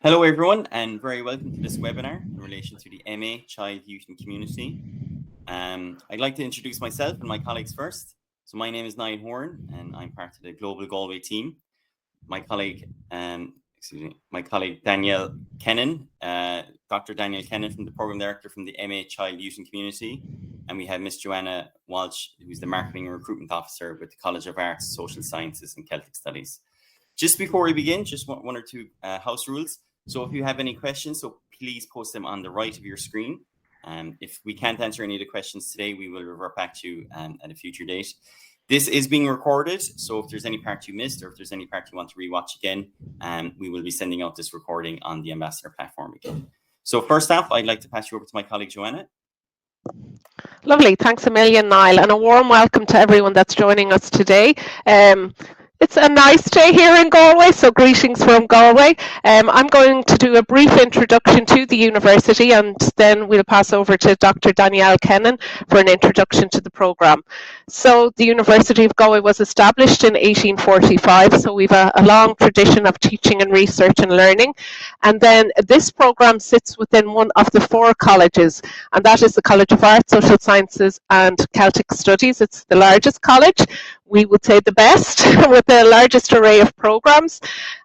Hello everyone and very welcome to this webinar in relation to the MA Child, Youth and Community. I'd like to introduce myself and my colleagues first. So my name is Niall Horan and I'm part of the Global Galway team. My colleague Danielle Kennan, Dr. Danielle Kennan from the Programme Director from the MA Child, Youth and Community. And we have Miss Johanna Walsh, who's the Marketing and Recruitment Officer with the College of Arts, Social Sciences and Celtic Studies. Just before we begin, just one or two house rules. So if you have any questions, so please post them on the right of your screen. If we can't answer any of the questions today, we will revert back to you at a future date. This is being recorded, so if there's any part you missed or if there's any part you want to rewatch again, we will be sending out this recording on the Ambassador platform again. So first off, I'd like to pass you over to my colleague, Johanna. Lovely. Thanks a million, Niall, and a warm welcome to everyone that's joining us today. It's a nice day here in Galway, so greetings from Galway. I'm going to do a brief introduction to the university and then we'll pass over to Dr. Danielle Kennan for an introduction to the programme. So the University of Galway was established in 1845, so we've a long tradition of teaching and research and learning. And then this programme sits within one of the four colleges, and that is the College of Arts, Social Sciences and Celtic Studies. It's the largest college. We would say the best, with the largest array of programs.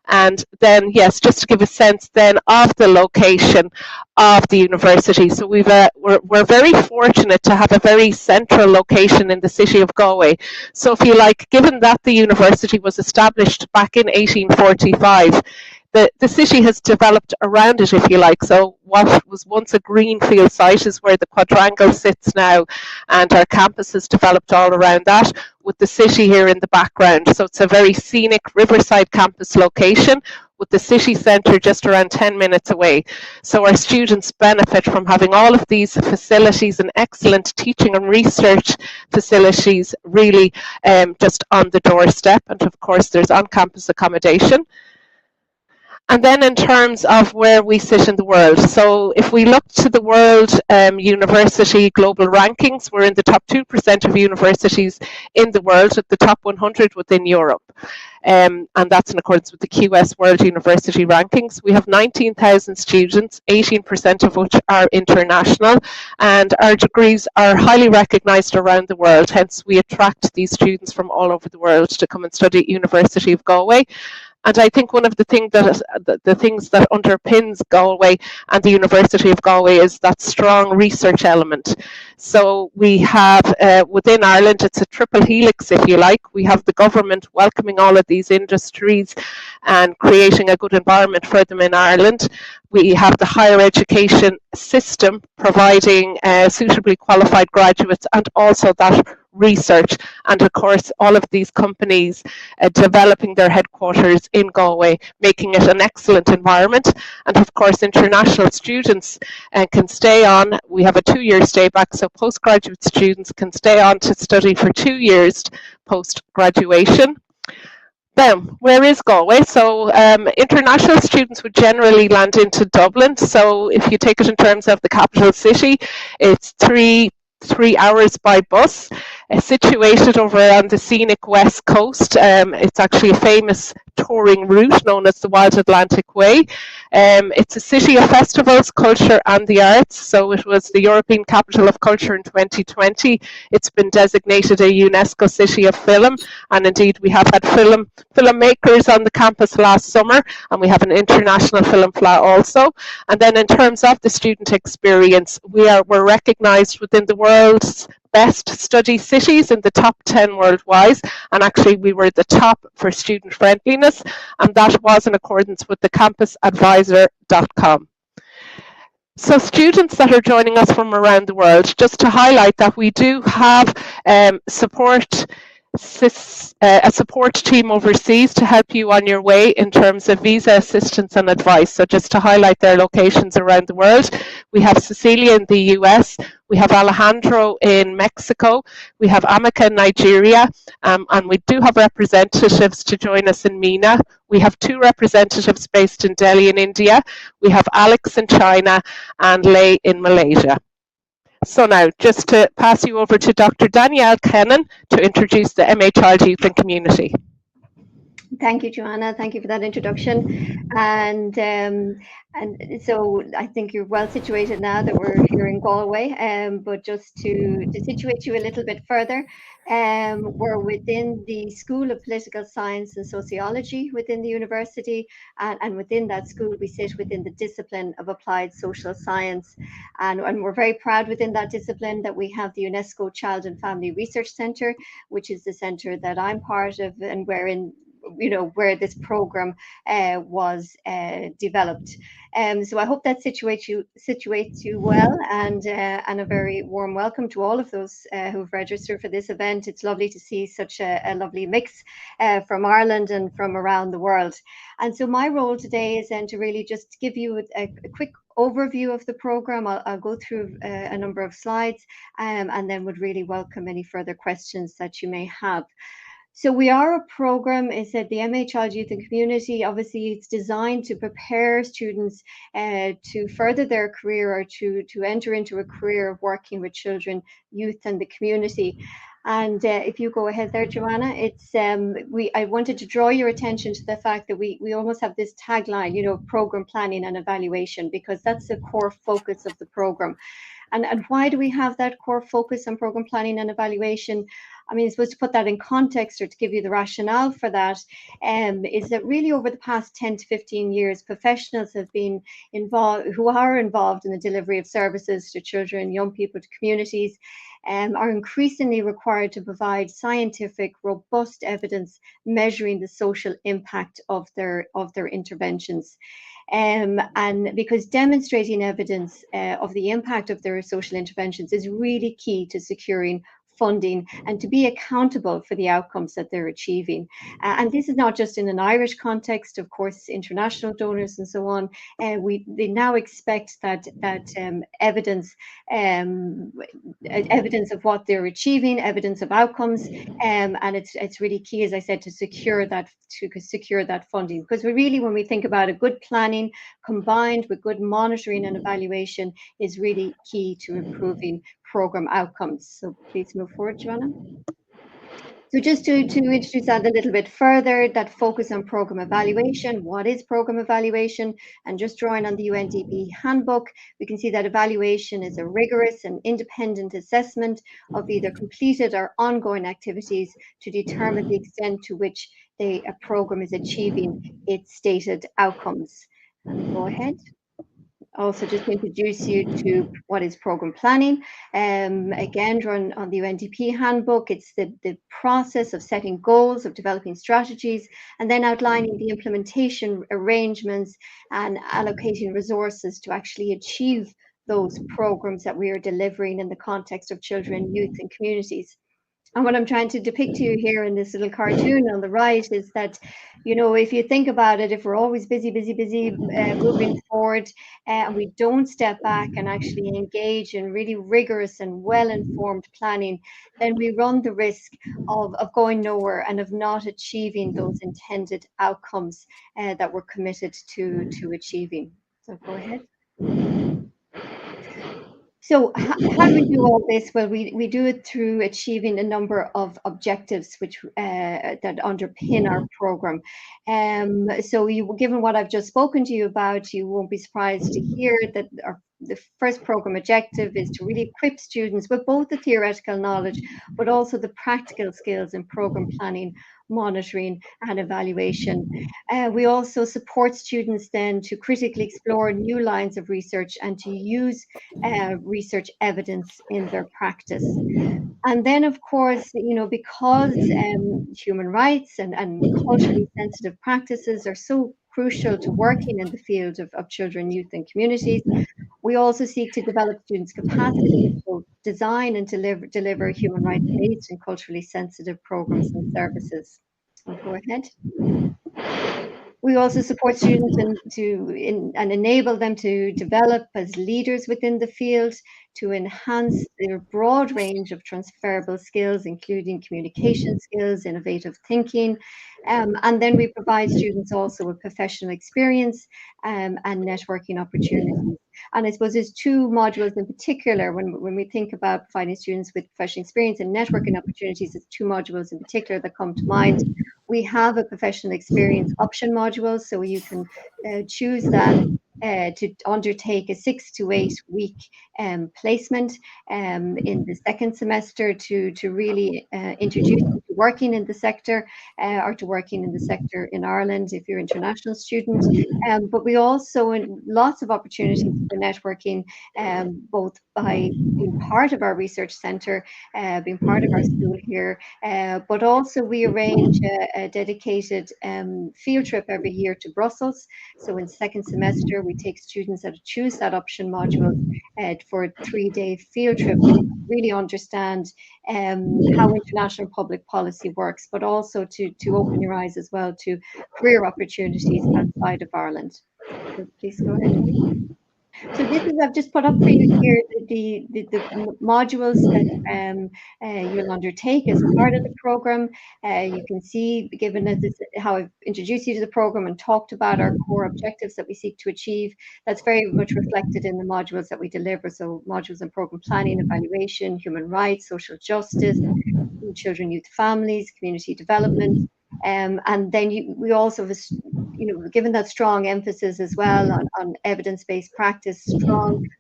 And then, yes, just to give a sense then of the location of the university. So we're very fortunate to have a very central location in the city of Galway. So if you like, given that the university was established back in 1845, the city has developed around it, if you like. So what was once a greenfield site is where the quadrangle sits now, and our campus has developed all around that with the city here in the background. So it's a very scenic riverside campus location with the city centre just around 10 minutes away. So our students benefit from having all of these facilities and excellent teaching and research facilities really just on the doorstep. And of course there's on-campus accommodation. And then in terms of where we sit in the world, so if we look to the world university global rankings, we're in the top 2% of universities in the world, at the top 100 within Europe. And that's in accordance with the QS World University Rankings. We have 19,000 students, 18% of which are international, and our degrees are highly recognised around the world. Hence, we attract these students from all over the world to come and study at University of Galway. And I think one of the things that underpins Galway and the University of Galway is that strong research element. So we have within Ireland, it's a triple helix, if you like. We have the government welcoming all of these industries and creating a good environment for them in Ireland. We have the higher education system providing suitably qualified graduates and also that research, and of course all of these companies developing their headquarters in Galway, making it an excellent environment. And of course international students can stay on. We have a 2-year stay back, so postgraduate students can stay on to study for 2 years post-graduation. Then, where is Galway? So international students would generally land into Dublin. So if you take it in terms of the capital city, it's three hours by bus, situated over on the scenic west coast. It's actually a famous touring route known as the Wild Atlantic Way. It's a city of festivals, culture and the arts. So it was the European Capital of Culture in 2020. It's been designated a UNESCO City of Film, and indeed we have had filmmakers on the campus last summer, and we have an international film flat also. And then in terms of the student experience, we're recognised within the world's best study cities in the top 10 worldwide, and actually we were the top for student friendliness, and that was in accordance with the campusadvisor.com. So students that are joining us from around the world, just to highlight that we do have a support team overseas to help you on your way in terms of visa assistance and advice. So just to highlight their locations around the world, we have Cecilia in the US, we have Alejandro in Mexico, we have Amika in Nigeria, and we do have representatives to join us in MENA. We have 2 representatives based in Delhi in India. We have Alex in China and Lei in Malaysia. So now, just to pass you over to Dr. Danielle Kennan to introduce the MA Child, Youth and Community. Thank you, Johanna. Thank you for that introduction. And so I think you're well situated now that we're here in Galway. But just to situate you a little bit further, we're within the School of Political Science and Sociology within the university, and within that school we sit within the discipline of Applied Social Science, and we're very proud within that discipline that we have the UNESCO Child and Family Research Centre, which is the centre that I'm part of, and wherein where this program was developed. So I hope that situates you well, and a very warm welcome to all of those who've registered for this event. It's lovely to see such a lovely mix from Ireland and from around the world. And so my role today is then to really just give you a quick overview of the program. I'll go through a number of slides, and then would really welcome any further questions that you may have. So we are a program, is that the MA Child, Youth and Community, obviously it's designed to prepare students to further their career, or to enter into a career of working with children, youth and the community. And if you go ahead there, Johanna, it's I wanted to draw your attention to the fact that we almost have this tagline, program planning and evaluation, because that's the core focus of the program. And why do we have that core focus on program planning and evaluation? I mean, supposed to put that in context, or to give you the rationale for that, is that really over the past 10 to 15 years, professionals have been who are involved in the delivery of services to children, young people, to communities, are increasingly required to provide scientific, robust evidence measuring the social impact of their interventions. And because demonstrating evidence of the impact of their social interventions is really key to securing funding and to be accountable for the outcomes that they're achieving. And this is not just in an Irish context, of course, international donors and so on. They now expect that evidence of what they're achieving, evidence of outcomes, and it's really key, as I said, to secure that funding. Because when we think about a good planning combined with good monitoring and evaluation, is really key to improving program outcomes. So please move forward, Johanna. So just to introduce that a little bit further, that focus on program evaluation. What is program evaluation? And just drawing on the UNDP handbook, we can see that evaluation is a rigorous and independent assessment of either completed or ongoing activities to determine the extent to which a program is achieving its stated outcomes. And go ahead. Also, just to introduce you to what is program planning. Again, drawn on the UNDP handbook, it's the process of setting goals, of developing strategies, and then outlining the implementation arrangements and allocating resources to actually achieve those programs that we are delivering in the context of children, youth, and communities. And what I'm trying to depict to you here in this little cartoon on the right is that, if you think about it, if we're always busy, moving forward, and we don't step back and actually engage in really rigorous and well-informed planning, then we run the risk of going nowhere and of not achieving those intended outcomes that we're committed to achieving. So go ahead. So how do we do all this? Well, we do it through achieving a number of objectives which that underpin our program. So given what I've just spoken to you about, you won't be surprised to hear that the first program objective is to really equip students with both the theoretical knowledge, but also the practical skills in program planning, monitoring and evaluation. We also support students then to critically explore new lines of research and to use research evidence in their practice. And then, of course, because human rights and culturally sensitive practices are so crucial to working in the field of children, youth and communities, we also seek to develop students' capacity to design and deliver human rights-based and culturally sensitive programs and services. I'll go ahead. We also support students and enable them to develop as leaders within the field, to enhance their broad range of transferable skills, including communication skills, innovative thinking. And then we provide students also with professional experience and networking opportunities. And I suppose there's two modules in particular when we think about providing students with professional experience and networking opportunities. There's two modules in particular that come to mind. We have a professional experience option module, so you can choose that to undertake a 6 to 8 week placement in the second semester to really introduce you to working in the sector or to working in the sector in Ireland if you're an international student. But we also lots of opportunities for networking, both by being part of our research centre, being part of our school here, but also we arrange a dedicated field trip every year to Brussels. So in second semester, we take students that choose that option module for a 3-day field trip to really understand how international public policy works, but also to open your eyes as well to career opportunities outside of Ireland. So please go ahead, Amy. So this is, I've just put up for you here the modules that you'll undertake as part of the program. You can see, given as how I've introduced you to the program and talked about our core objectives that we seek to achieve, that's very much reflected in the modules that we deliver. So modules in program planning, evaluation, human rights, social justice, children, youth, families, community development. And then we also have given that strong emphasis as well on evidence-based practice,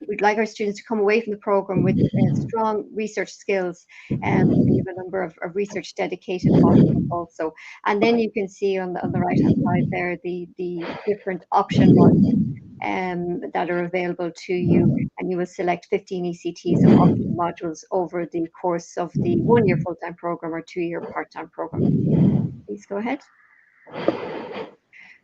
we'd like our students to come away from the program with strong research skills. We have a number of research dedicated modules also. And then you can see on the right-hand side there the different option modules that are available to you, and you will select 15 ECTs of option modules over the course of the 1-year full-time program or 2-year part-time program. Please go ahead.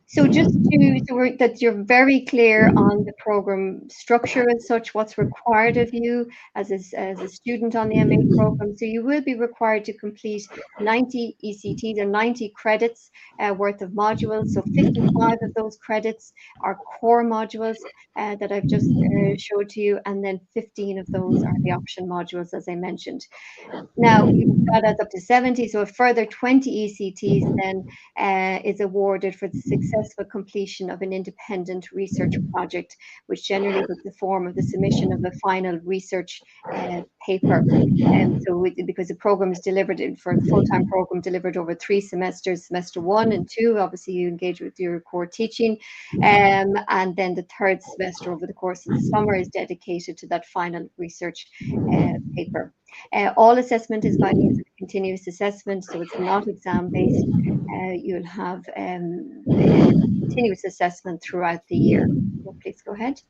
So just that you're very clear on the program structure as such, what's required of you as a student on the MA program. So you will be required to complete 90 ECTs or 90 credits worth of modules. So 55 of those credits are core modules that I've just showed to you, and then 15 of those are the option modules, as I mentioned. Now, that adds up to 70, so a further 20 ECTs then is awarded for the successful completion of an independent research project, which generally takes the form of the submission of a final research paper. So because the program is delivered for the full-time program, delivered over 3 semesters, semester 1 and 2, obviously you engage with your core teaching, and then the 3rd semester over the course of the summer is dedicated to that final research paper. All assessment is by means of continuous assessment, so it's not exam-based. You'll have continuous assessment throughout the year. So please go ahead.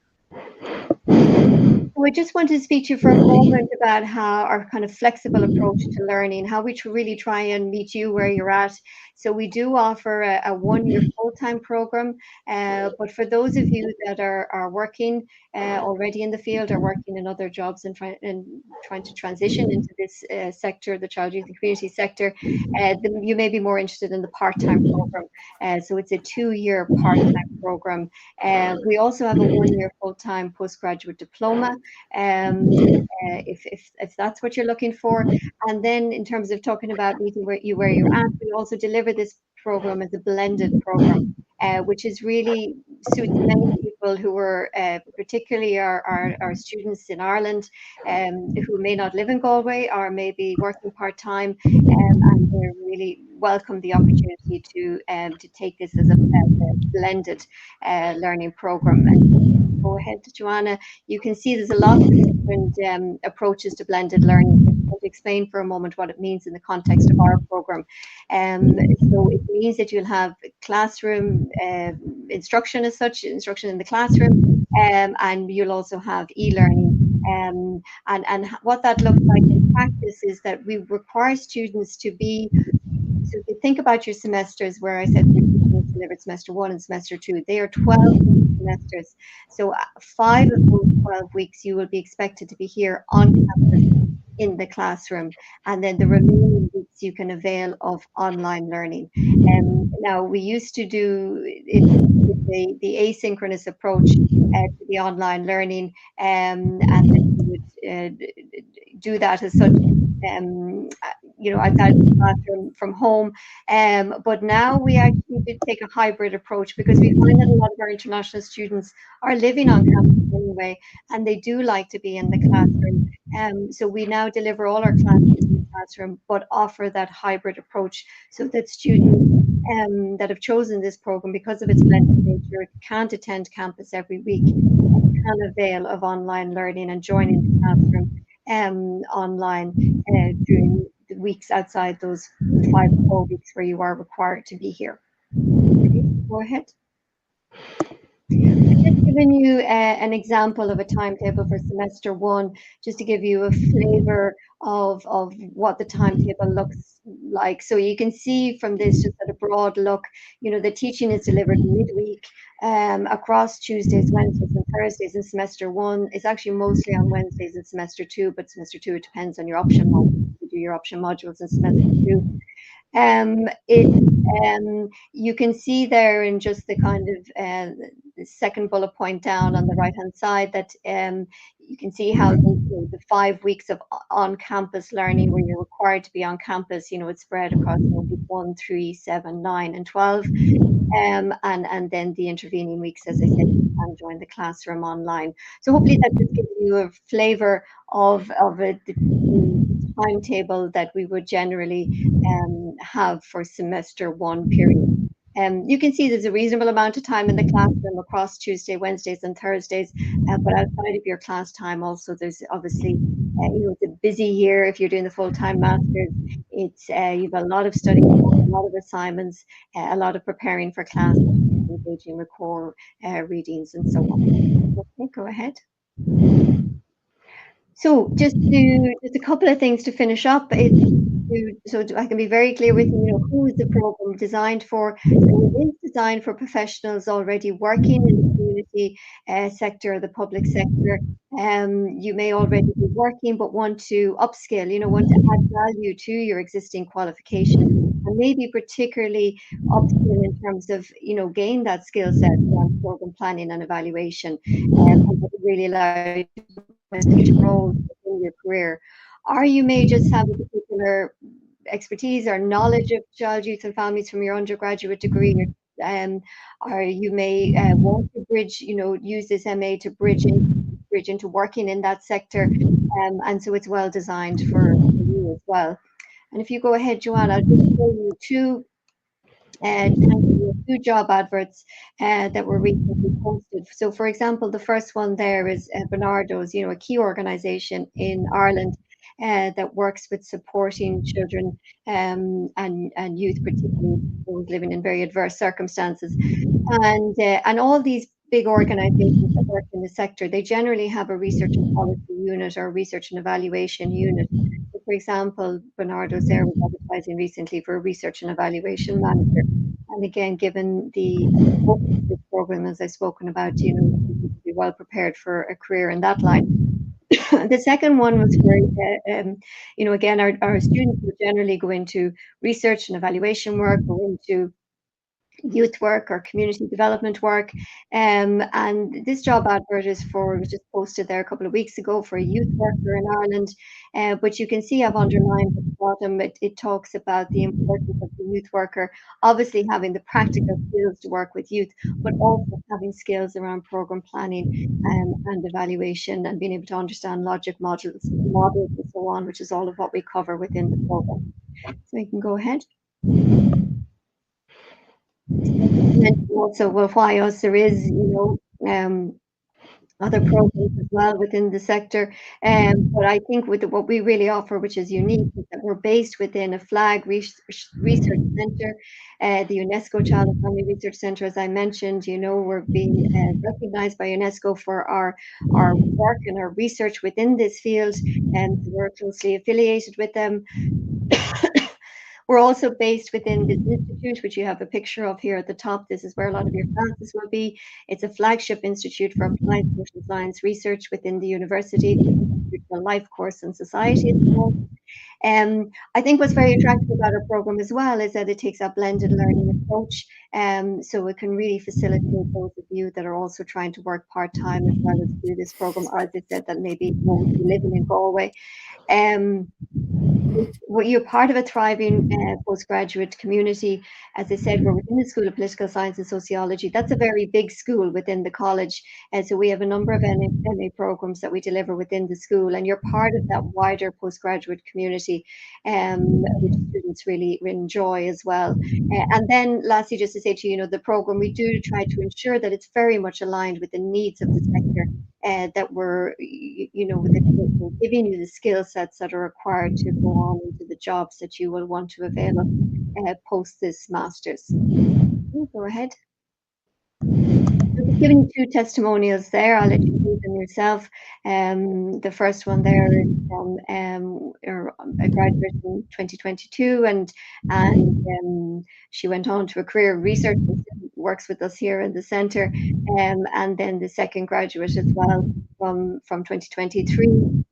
We just wanted to speak to you for a moment about how our kind of flexible approach to learning, how we really try and meet you where you're at. So we do offer a 1-year full-time program, but for those of you that are working already in the field or working in other jobs and trying to transition into this sector, the child, youth and community sector, you may be more interested in the part-time program. So it's a 2-year part-time program. We also have a 1-year full-time postgraduate diploma, if that's what you're looking for. And then in terms of talking about meeting where you're at, we also deliver this program as a blended program, which is really suits many people who are particularly our students in Ireland who may not live in Galway or may be working part-time, and they really welcome the opportunity to take this as a blended learning program. And go ahead, Johanna. You can see there's a lot of different approaches to blended learning. I'm going to explain for a moment what it means in the context of our program. So it means that you'll have classroom instruction as such, instruction in the classroom, and you'll also have e-learning. And what that looks like in practice is that we require students to be, so if you think about your semesters where I said delivered semester 1 and semester 2, they are 12 semesters. So 5 of those 12 weeks you will be expected to be here on campus in the classroom, and then the remaining weeks you can avail of online learning. Now we used to do the asynchronous approach to the online learning, and then we would do that as such, outside the classroom from home. But now we actually did take a hybrid approach because we find that a lot of our international students are living on campus anyway, and they do like to be in the classroom. So we now deliver all our classes classroom, but offer that hybrid approach so that students that have chosen this program because of its blended nature can't attend campus every week, can avail of online learning and joining the classroom online during the weeks outside those 5 or 4 weeks where you are required to be here. Okay, go ahead. I've just given you an example of a timetable for semester 1, just to give you a flavour of what the timetable looks like. So you can see from this, just at a broad look, the teaching is delivered midweek across Tuesdays, Wednesdays and Thursdays in semester 1. It's actually mostly on Wednesdays in semester 2, but semester 2, it depends on your option modules. You do your option modules in semester 2. You can see there in just the kind of the second bullet point down on the right hand side that you can see how the 5 weeks of on-campus learning where you're required to be on campus, it's spread across week 1, 3, 7, 9 and 12. And then the intervening weeks, as I said, you can join the classroom online. So hopefully that just gives you a flavour of the timetable that we would generally have for semester 1 period. You can see there's a reasonable amount of time in the classroom across Tuesday, Wednesdays and Thursdays, but outside of your class time also there's obviously, it's a busy year if you're doing the full-time masters. It's you've a lot of studying, a lot of assignments, a lot of preparing for class, engaging with core readings and so on. Okay, go ahead. So just a couple of things to finish up. So I can be very clear with you, who is the program designed for. So it is designed for professionals already working in the community sector, the public sector. You may already be working but want to upskill, want to add value to your existing qualification, and maybe particularly upskill in terms of, gain that skill set around program planning and evaluation, and really allow you to roles in your career. Or you may just have a particular expertise or knowledge of child, youth and families from your undergraduate degree, or you may want to bridge, use this MA to bridge into working in that sector, and so it's well designed for you as well. And if you go ahead, Johanna, I'll just show you two job adverts that were recently posted. So for example, the first one there is Bernardo's, a key organisation in Ireland that works with supporting children and youth, particularly those living in very adverse circumstances. And all these big organisations that work in the sector, they generally have a research and policy unit or research and evaluation unit. So for example, Bernardo's there was advertising recently for a research and evaluation manager. And again, given the focus of this program, as I've spoken about, you to be well prepared for a career in that line. The second one was where, again, our students will generally go into research and evaluation work, go into youth work or community development work, and this job advert was just posted there a couple of weeks ago for a youth worker in Ireland, but you can see I've underlined at the bottom, it talks about the importance of the youth worker obviously having the practical skills to work with youth, but also having skills around program planning and evaluation, and being able to understand logic models and so on, which is all of what we cover within the program. So you can go ahead. Also, well, why us? There is, other programs as well within the sector, but I think with what we really offer, which is unique, is that we're based within a flag research centre, the UNESCO Child and Family Research Centre. As I mentioned, we're being recognised by UNESCO for our work and our research within this field, and we're closely affiliated with them. We're also based within this institute, which you have a picture of here at the top. This is where a lot of your classes will be. It's a flagship institute for applied social science research within the university, the Life Course and Society. I think what's very attractive about our program as well is that it takes a blended learning approach, so it can really facilitate those of you that are also trying to work part-time as well as do this program, or as I said, that maybe won't be living in Galway. you're part of a thriving postgraduate community. As I said, we're within the School of Political Science and Sociology. That's a very big school within the college. And so we have a number of MA programs that we deliver within the school, and you're part of that wider postgraduate community, which students really enjoy as well. And then lastly, just to say to you, the program, we do try to ensure that it's very much aligned with the needs of the sector, that we're giving you the skill sets that are required to go on into the jobs that you will want to avail of post this master's. Go ahead. I'm just giving you 2 testimonials there. I'll let you read them yourself. The first one there is from a graduate in 2022, and she went on to a career in research and works with us here in the centre. And then the second graduate as well from 2023.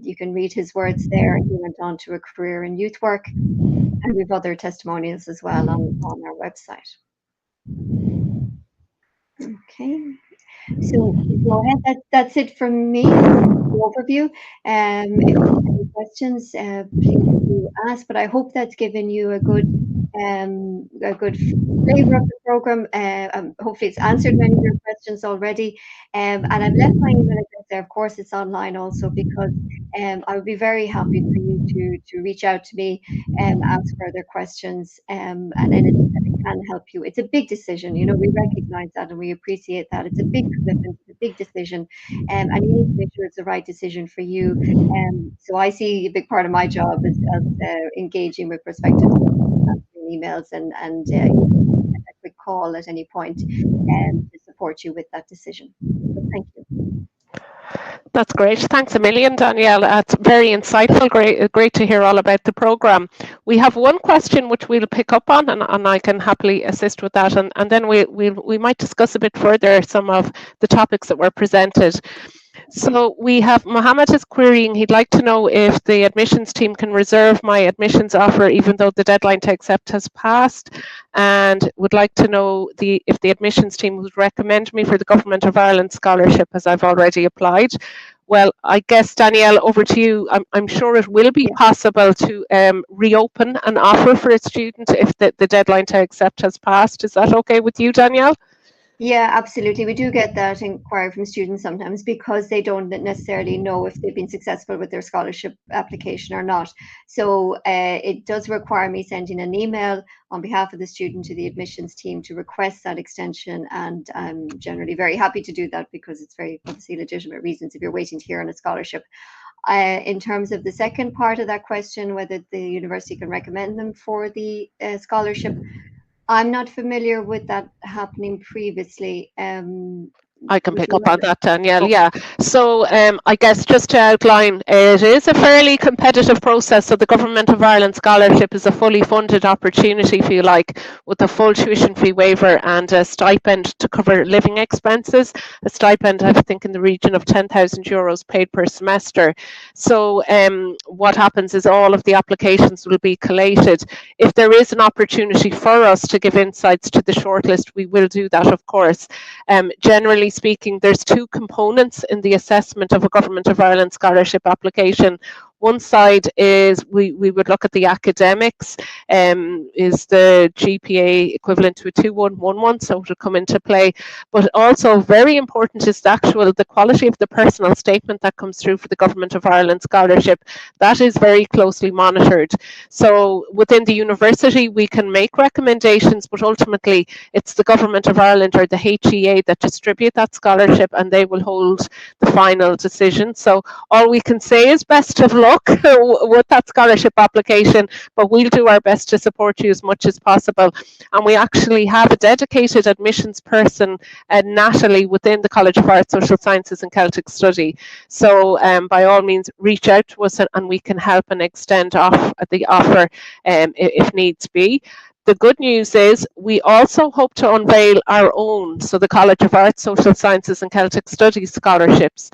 You can read his words there. He went on to a career in youth work, and we have other testimonials as well on our website. Okay, so go ahead. That's it from me. The overview. If you have any questions, please do ask. But I hope that's given you a good flavor of the program. Hopefully, it's answered many of your questions already. And I've left my email address there. Of course, it's online also, because I would be very happy for you to reach out to me and ask further questions. And anything that I can help you. It's a big decision. We recognize that and we appreciate that. It's a big commitment, it's a big decision, and you need to make sure it's the right decision for you. So I see a big part of my job as engaging with prospective emails and a quick call at any point to support you with that decision. So thank you. That's great. Thanks a million, Danielle. That's very insightful. Great to hear all about the programme. We have one question which we'll pick up on, and I can happily assist with that. And then we might discuss a bit further some of the topics that were presented. So we have Mohammed is querying, he'd like to know if the admissions team can reserve my admissions offer even though the deadline to accept has passed, and would like to know if the admissions team would recommend me for the Government of Ireland scholarship as I've already applied. Well, I guess, Danielle, over to you. I'm sure it will be possible to reopen an offer for a student if the deadline to accept has passed. Is that okay with you, Danielle? Yeah, absolutely. We do get that inquiry from students sometimes because they don't necessarily know if they've been successful with their scholarship application or not. So it does require me sending an email on behalf of the student to the admissions team to request that extension. And I'm generally very happy to do that because it's very obviously legitimate reasons if you're waiting to hear on a scholarship. In terms of the second part of that question, whether the university can recommend them for the scholarship, I'm not familiar with that happening previously. I can pick up on that, Danielle. Yeah. So I guess just to outline, it is a fairly competitive process. So the Government of Ireland scholarship is a fully funded opportunity, if you like, with a full tuition fee waiver and a stipend to cover living expenses. A stipend, I think, in the region of €10,000 paid per semester. So what happens is all of the applications will be collated. If there is an opportunity for us to give insights to the shortlist, we will do that, of course. Generally speaking, there's 2 components in the assessment of a Government of Ireland scholarship application. One side is we would look at the academics. Is the GPA equivalent to a 2.111, so it will come into play. But also very important is the quality of the personal statement that comes through for the Government of Ireland scholarship. That is very closely monitored. So within the university, we can make recommendations, but ultimately it's the Government of Ireland or the HEA that distribute that scholarship, and they will hold the final decision. So all we can say is best of luck with that scholarship application, but we'll do our best to support you as much as possible. And we actually have a dedicated admissions person, Natalie, within the College of Arts, Social Sciences and Celtic Study. So by all means, reach out to us and we can help and extend off the offer if needs be. The good news is we also hope to unveil our own, so the College of Arts, Social Sciences and Celtic Studies scholarships.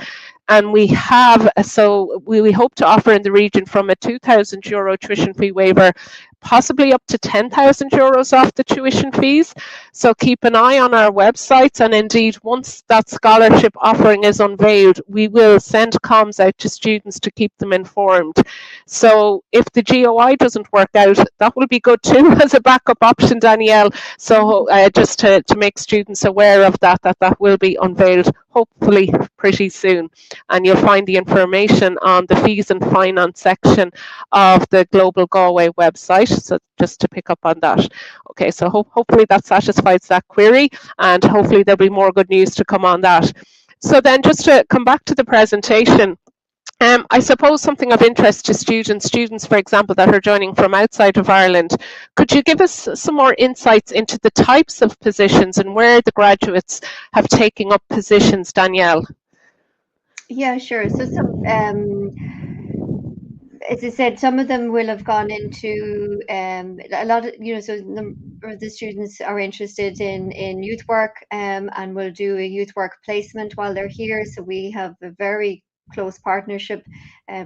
And we hope to offer in the region from a €2,000 tuition fee waiver possibly up to €10,000 off the tuition fees. So keep an eye on our websites, and indeed once that scholarship offering is unveiled, we will send comms out to students to keep them informed. So if the GOI doesn't work out, that will be good too as a backup option, Danielle. So just to make students aware of that will be unveiled hopefully pretty soon. And you'll find the information on the fees and finance section of the Global Galway website. So just to pick up on that. Okay, so hopefully that satisfies that query, and hopefully there'll be more good news to come on that. So then just to come back to the presentation, I suppose something of interest to students, for example, that are joining from outside of Ireland, could you give us some more insights into the types of positions and where the graduates have taken up positions, Danielle? Yeah, sure. So some, as I said, some of them will have gone into a lot of, so a number of the students are interested in youth work, and will do a youth work placement while they're here. So we have a very close partnership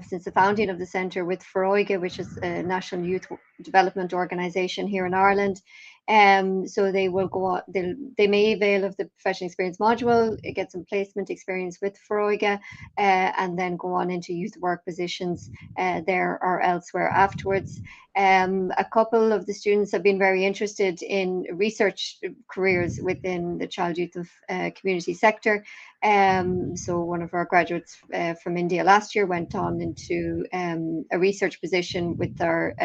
since the founding of the centre with Foróige, which is a national youth development organisation here in Ireland. So they will go on, they may avail of the professional experience module, get some placement experience with Foróige, and then go on into youth work positions there or elsewhere afterwards. A couple of the students have been very interested in research careers within the child, youth and community sector. So one of our graduates from India last year went on into a research position with our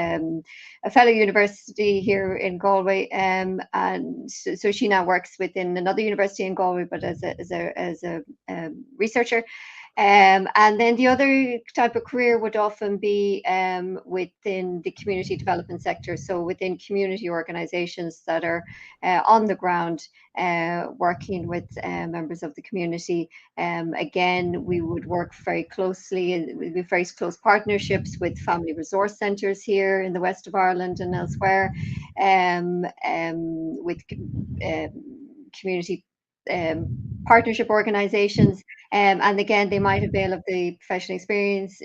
a fellow university here in Galway, and so she now works within another university in Galway, but as a researcher. And then the other type of career would often be within the community development sector, so within community organisations that are on the ground working with members of the community. Again, we would work very closely with very close partnerships with family resource centres here in the west of Ireland and elsewhere, with community partnership organisations. And again, they might avail of the professional experience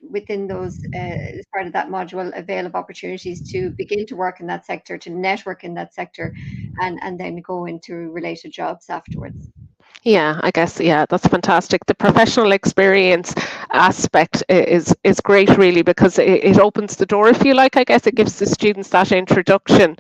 within those, as part of that module, avail of opportunities to begin to work in that sector, to network in that sector, and then go into related jobs afterwards. Yeah, I guess, yeah, that's fantastic. The professional experience aspect is great, really, because it opens the door, if you like. I guess it gives the students that introduction.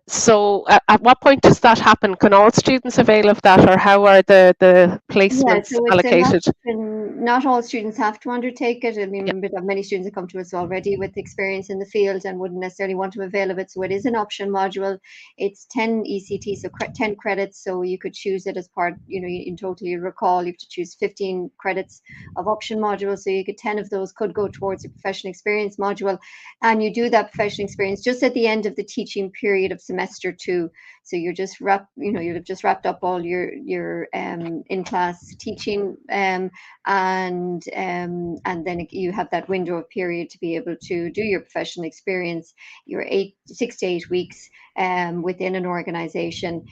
So at what point does that happen? Can all students avail of that, or how are the placements allocated? Not all students have to undertake it. I mean, many students have come to us already with experience in the field and wouldn't necessarily want to avail of it. So it is an option module. It's 10 ECT, so 10 credits. So you could choose it as part, in total, you recall, you have to choose 15 credits of option modules. So you could 10 of those could go towards a professional experience module. And you do that professional experience just at the end of the teaching period of semester 2. So you're just you'll have just wrapped up all your in-class teaching, and then you have that window of period to be able to do your professional experience, your 6 to 8 weeks within an organization,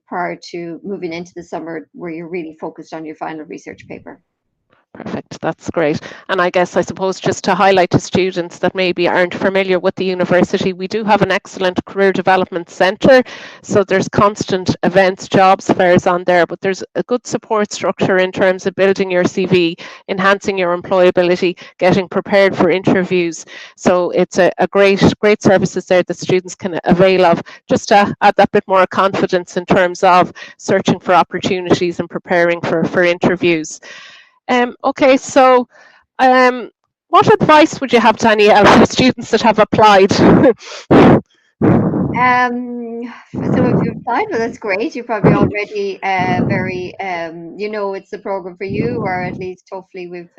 prior to moving into the summer, where you're really focused on your final research paper. Perfect, that's great. And I suppose just to highlight to students that maybe aren't familiar with the university, we do have an excellent career development centre. So there's constant events, jobs fairs on there, but there's a good support structure in terms of building your CV, enhancing your employability, getting prepared for interviews. So it's a great services there that students can avail of, just to add that bit more confidence in terms of searching for opportunities and preparing for interviews. Okay, so what advice would you have, Danielle, for students that have applied? So if you applied, well, that's great. You're probably already very, it's the program for you, or at least hopefully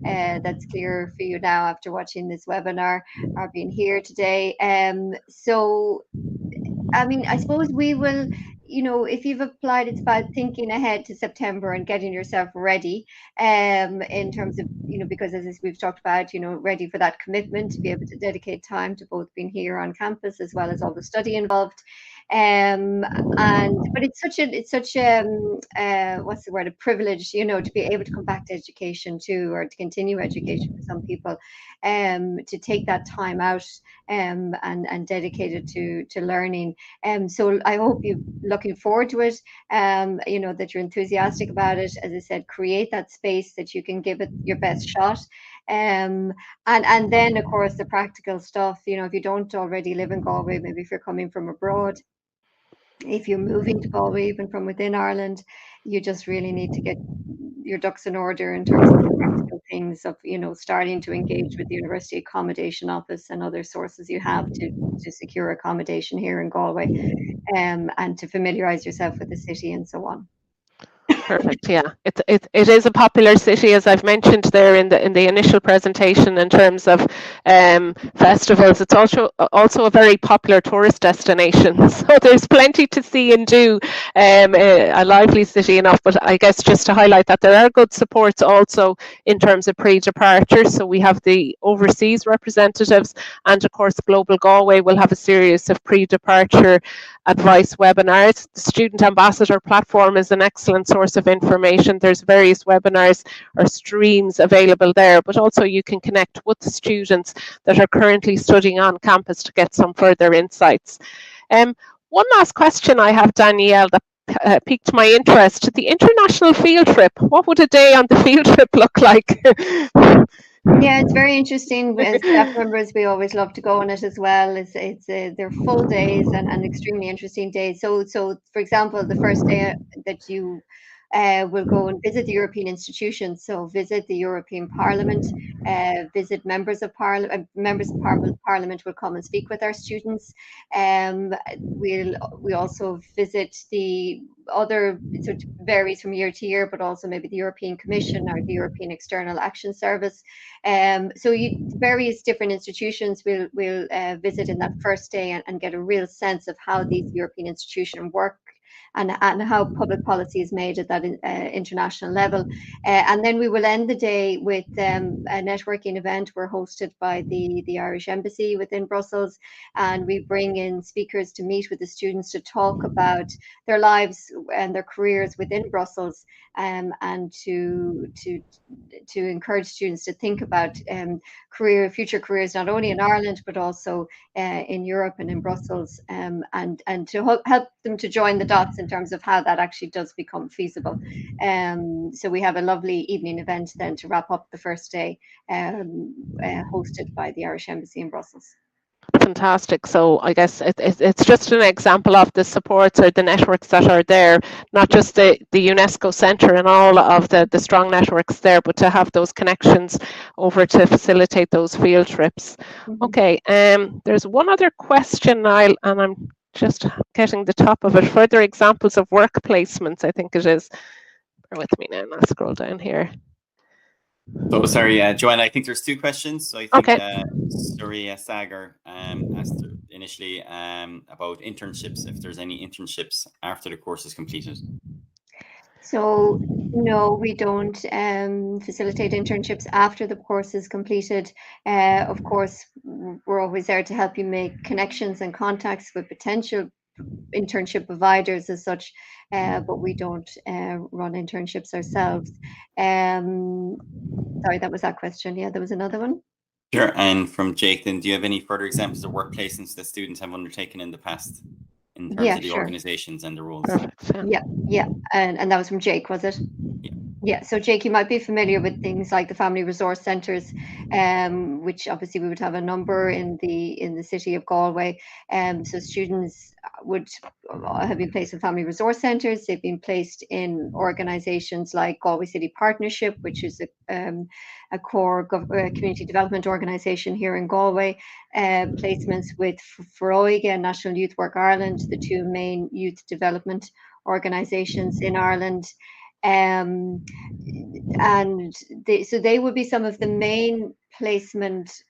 that's clear for you now after watching this webinar or being here today. So, I mean, I suppose we will, if you've applied, it's about thinking ahead to September and getting yourself ready, in terms of, because as we've talked about, ready for that commitment to be able to dedicate time to both being here on campus as well as all the study involved. But it's such what's the word, a privilege, to be able to come back to education too, or to continue education for some people, to take that time out and dedicate it to learning. So I hope you're looking forward to it, that you're enthusiastic about it. As I said, create that space that you can give it your best shot. And then, of course, the practical stuff, if you don't already live in Galway, maybe if you're coming from abroad, if you're moving to Galway, even from within Ireland, you just really need to get your ducks in order in terms of the practical things of, starting to engage with the University Accommodation Office and other sources you have to secure accommodation here in Galway, and to familiarise yourself with the city and so on. Perfect. Yeah, it is a popular city, as I've mentioned there in the initial presentation, in terms of festivals. It's also a very popular tourist destination. So there's plenty to see and do. A lively city enough. But I guess just to highlight that there are good supports also in terms of pre-departure. So we have the overseas representatives, and of course Global Galway will have a series of pre-departure advice webinars. The Student Ambassador platform is an excellent source of information. There's various webinars or streams available there, but also you can connect with the students that are currently studying on campus to get some further insights. One last question I have, Danielle, that piqued my interest. The international field trip, what would a day on the field trip look like? Yeah, it's very interesting. As staff members, we always love to go on it as well. They're full days and extremely interesting days. So for example, the first day that you will go and visit the European institutions. So visit the European Parliament, visit members of Parliament. Members of Parliament will come and speak with our students. We also visit the other, sort of varies from year to year, but also maybe the European Commission or the European External Action Service. So various different institutions will visit in that first day and get a real sense of how these European institutions work, and how public policy is made at that international level. And then we will end the day with a networking event. We're hosted by the Irish Embassy within Brussels, and we bring in speakers to meet with the students to talk about their lives and their careers within Brussels, and to encourage students to think about future careers, not only in Ireland, but also in Europe and in Brussels, and to help them to join the dots in terms of how that actually does become feasible. So we have a lovely evening event then to wrap up the first day, hosted by the Irish Embassy in Brussels. Fantastic. So I guess it's just an example of the supports or the networks that are there, not just the UNESCO Centre and all of the strong networks there, but to have those connections over to facilitate those field trips. Mm-hmm. Okay, there's one other question, Niall, and I'm just getting the top of it. Further examples of work placements, I think it is. Bear with me now, and I'll scroll down here. So sorry, Joanna, I think there's two questions. So I think Surya Sagar asked initially about internships, if there's any internships after the course is completed. So no, we don't facilitate internships after the course is completed. Of course, we're always there to help you make connections and contacts with potential internship providers as such, but we don't run internships ourselves. Sorry, that was that question. Yeah, there was another one. Sure. And from Jake, then, do you have any further examples of work placements that students have undertaken in the past in terms of the organizations and the roles? Yeah. And that was from Jake, was it? Yeah, so Jake, you might be familiar with things like the family resource centres, which obviously we would have a number in the city of Galway. So students would have been placed in family resource centres. They've been placed in organisations like Galway City Partnership, which is a core community development organisation here in Galway. Placements with Feroiga and National Youth Work Ireland, the two main youth development organisations in Ireland. So they would be some of the main placement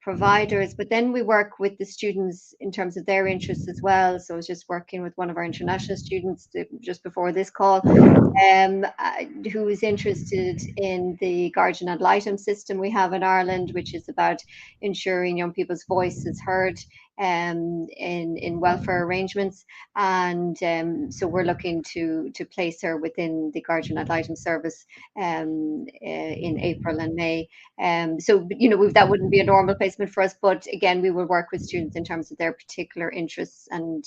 providers, but then we work with the students in terms of their interests as well. So I was just working with one of our international students just before this call, who is interested in the guardian ad litem system we have in Ireland, which is about ensuring young people's voice is heard in welfare arrangements. And so we're looking to place her within the guardian ad litem service in April and May. So that wouldn't be a normal placement for us, but again, we will work with students in terms of their particular interests, and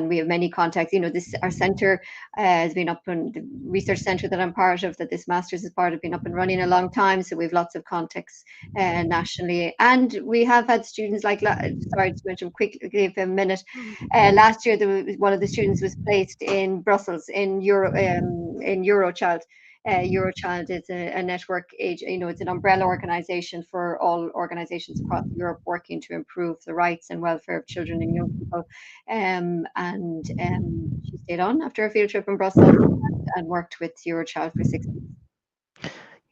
we have many contacts. Our centre has been up, and the research centre that I'm part of, that this master's is part of, been up and running a long time. So we have lots of contacts nationally, and we have had students like, sorry to mention quickly, give a minute. Last year, one of the students was placed in Brussels in Eurochild. Eurochild is a network age, it's an umbrella organization for all organizations across Europe working to improve the rights and welfare of children and young people. She stayed on after a field trip in Brussels and worked with Eurochild for 6 months.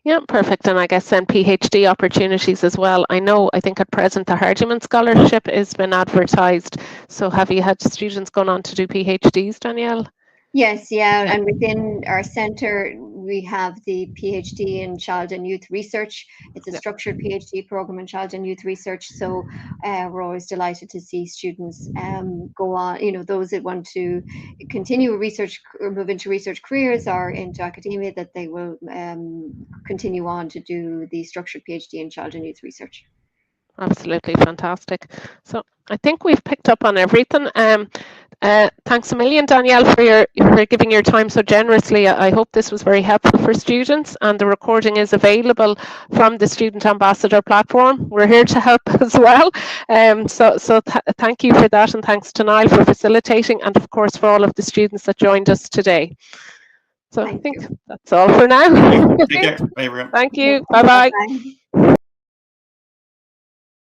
Yeah, perfect. And I guess then PhD opportunities as well. I think at present the Hardiman Scholarship has been advertised. So have you had students going on to do PhDs, Danielle? Yes, yeah, and within our centre we have the PhD in Child and Youth Research. It's a structured PhD program in Child and Youth Research. So we're always delighted to see students go on, those that want to continue research or move into research careers or into academia, that they will continue on to do the structured PhD in Child and Youth Research. Absolutely fantastic. So I think we've picked up on everything. Thanks a million, Danielle, for giving your time so generously. I hope this was very helpful for students, and the recording is available from the Student Ambassador platform. We're here to help as well. So thank you for that, and thanks to Niall for facilitating, and of course for all of the students that joined us today. So I think that's all for now. Take care. Bye, everyone. Thank you. Bye-bye. Bye-bye.